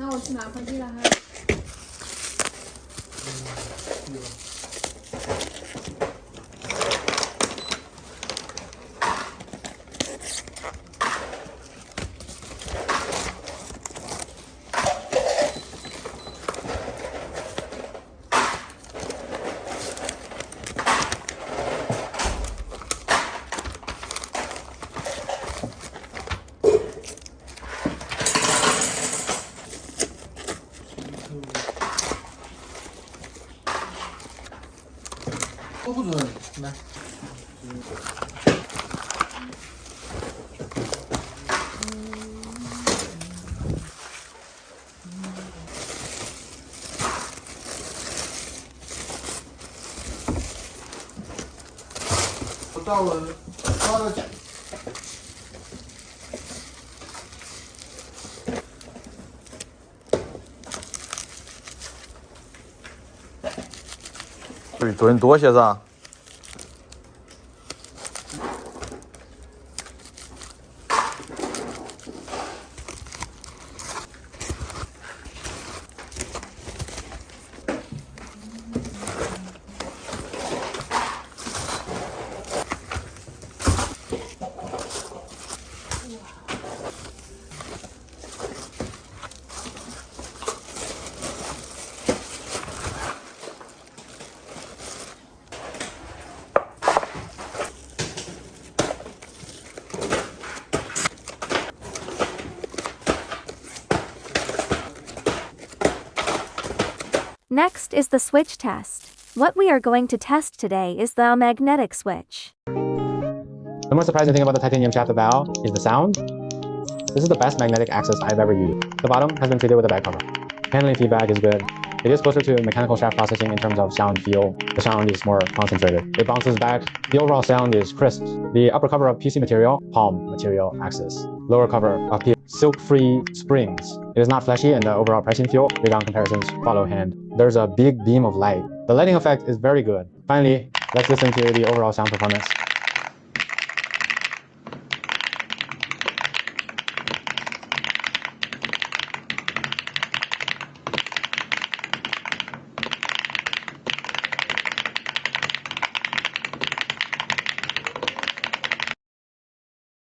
那我去拿快递了哈。都不准，来。我到了，到了。对，昨天多些噻。Next is the switch test. What we are going to test today is the magnetic switch. The most surprising thing about the titanium shaft valve is the sound. This is the best magnetic access I've ever used. The bottom has been treated with a back cover. Handling feedback is good. It is closer to mechanical shaft processing in terms of sound feel. The sound is more concentrated. It bounces back. The overall sound is crisp. The upper cover of PC material, palm material access. Lower cover of silk-free springs. It is not fleshy and the overall pricing feel, rebound comparisons follow hand. There's a big beam of light. The lighting effect is very good. Finally, let's listen to the overall sound performance.